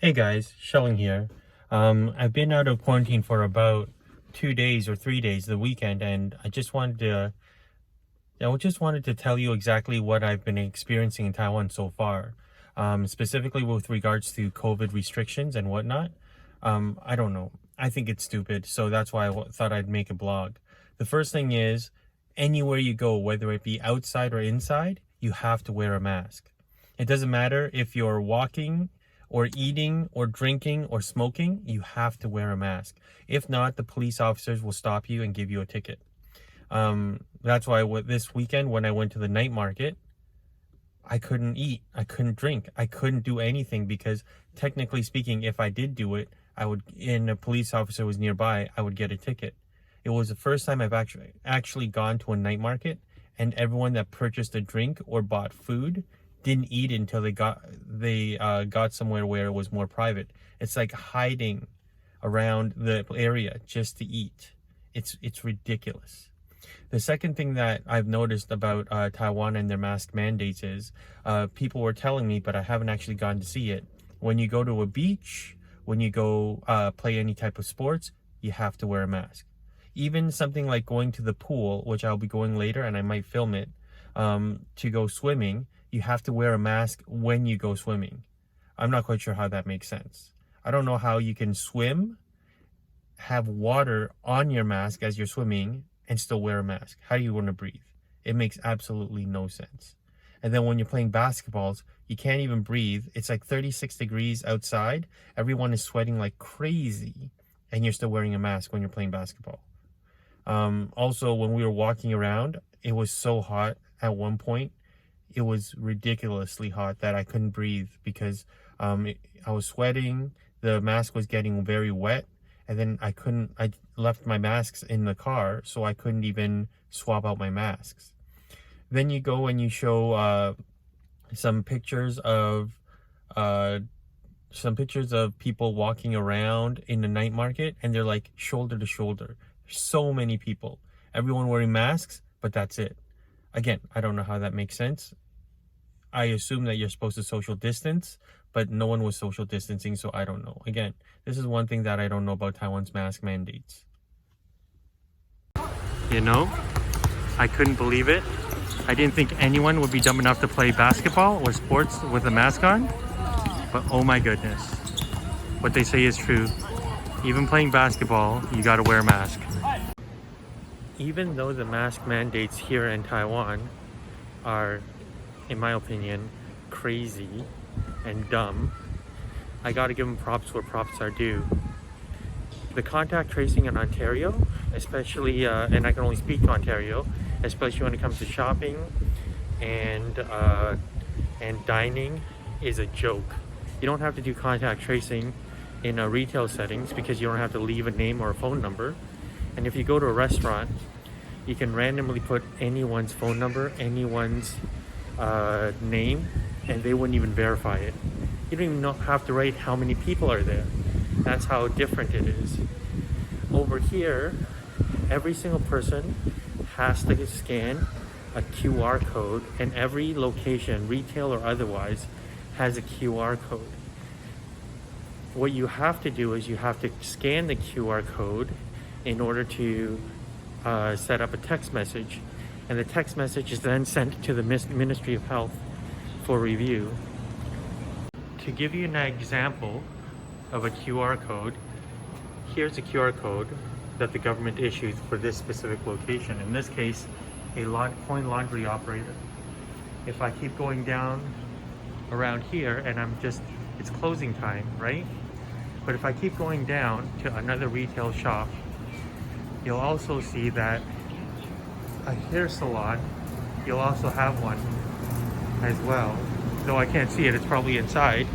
Hey guys, Shelling here. I've been out of quarantine for about 2 days or 3 days, the weekend, and I just wanted to tell you exactly what I've been experiencing in Taiwan so far, specifically with regards to COVID restrictions and whatnot. I don't know. I think it's stupid, so that's why thought I'd make a blog. The first thing is, anywhere you go, whether it be outside or inside, you have to wear a mask. It doesn't matter if you're walking or eating or drinking or smoking, you have to wear a mask. If not, the police officers will stop you and give you a ticket. That's why this weekend when I went to the night market, I couldn't eat, I couldn't drink, I couldn't do anything because technically speaking, if I did do it, and a police officer was nearby, I would get a ticket. It was the first time I've actually gone to a night market, and everyone that purchased a drink or bought food didn't eat until they got somewhere where it was more private. It's like hiding around the area just to eat. It's ridiculous. The second thing that I've noticed about Taiwan and their mask mandates is people were telling me, but I haven't actually gone to see it. When you go to a beach, when you go play any type of sports, you have to wear a mask. Even something like going to the pool, which I'll be going later and I might film it, to go swimming, you have to wear a mask when you go swimming. I'm not quite sure how that makes sense. I don't know how you can swim, have water on your mask as you're swimming, and still wear a mask. How do you want to breathe? It makes absolutely no sense. And then when you're playing basketballs, you can't even breathe. It's like 36 degrees outside. Everyone is sweating like crazy, and you're still wearing a mask when you're playing basketball. Also, when we were walking around, it was so hot at one point. It was ridiculously hot that I couldn't breathe because I was sweating. The mask was getting very wet. And then I left my masks in the car, so I couldn't even swap out my masks. Then you go and you show some pictures of people walking around in the night market, and they're like shoulder to shoulder. So many people, everyone wearing masks, but that's it. Again, I don't know how that makes sense. I assume that you're supposed to social distance, but no one was social distancing, so I don't know. Again, this is one thing that I don't know about Taiwan's mask mandates. You know, I couldn't believe it. I didn't think anyone would be dumb enough to play basketball or sports with a mask on, but oh my goodness. What they say is true. Even playing basketball, you gotta wear a mask. Even though the mask mandates here in Taiwan are, in my opinion, crazy and dumb, I gotta give them props where props are due. The contact tracing in Ontario, especially, and I can only speak to Ontario, especially when it comes to shopping and dining, is a joke. You don't have to do contact tracing in retail settings because you don't have to leave a name or a phone number. And if you go to a restaurant, you can randomly put anyone's phone number, anyone's name, and they wouldn't even verify it. You don't even have to write how many people are there. That's how different it is. Over here, every single person has to scan a QR code, and every location, retail or otherwise, has a QR code. What you have to do is you have to scan the QR code in order to set up a text message, and the text message is then sent to the Ministry of Health for review. To give you an example of a QR code, here's a QR code that the government issues for this specific location. In this case, a coin laundry operator. If I keep going down around here and it's closing time, right? But if I keep going down to another retail shop, you'll also see that a hair salon, you'll also have one as well. Though I can't see it, it's probably inside.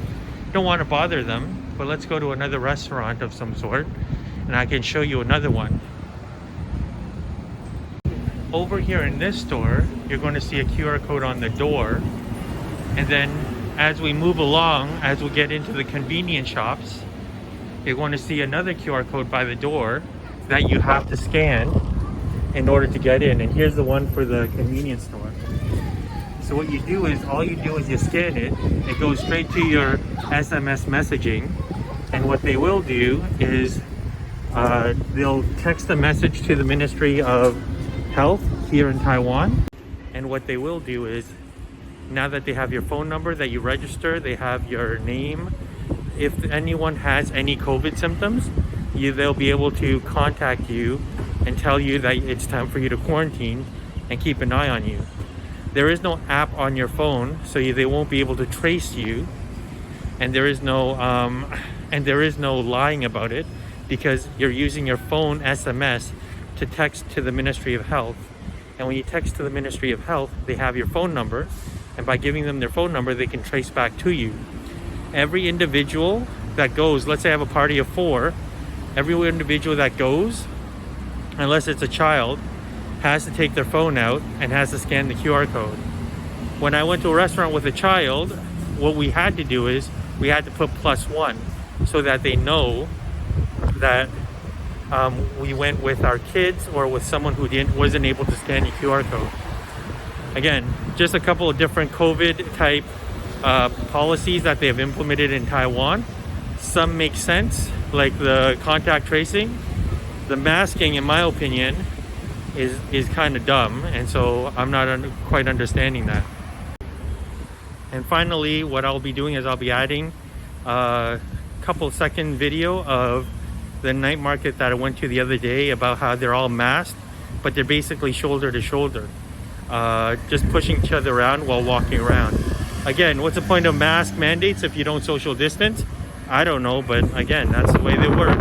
Don't want to bother them, but let's go to another restaurant of some sort and I can show you another one. Over here in this store, you're going to see a QR code on the door, and then as we move along, as we get into the convenience shops, you're going to see another QR code by the door that you have to scan in order to get in. And here's the one for the convenience store. So So what you do is, all you do is you scan it. It goes straight to your SMS messaging. And what they will do is they'll text a message to the Ministry of Health here in Taiwan. And what they will do is, now that they have your phone number that you register, they have your name. If anyone has any COVID symptoms, they'll be able to contact you and tell you that it's time for you to quarantine and keep an eye on you. There is no app on your phone, so they won't be able to trace you, and there is no lying about it, because you're using your phone SMS to text to the Ministry of Health. And when you text to the Ministry of Health, they have your phone number, and by giving them their phone number, they can trace back to you. Every individual that goes, let's say I have a party of 4, every individual that goes, unless it's a child, has to take their phone out and has to scan the QR code. When I went to a restaurant with a child, what we had to do is we had to put +1 so that they know that we went with our kids or with someone who wasn't able to scan the QR code. Again, just a couple of different COVID type policies that they have implemented in Taiwan. Some make sense, like the contact tracing. The masking, in my opinion, is kind of dumb, and so I'm not quite understanding that. And finally, what I'll be doing is I'll be adding a couple second video of the night market that I went to the other day, about how they're all masked, but they're basically shoulder to shoulder, just pushing each other around while walking around. Again, what's the point of mask mandates if you don't social distance? I don't know, but again, that's the way they work.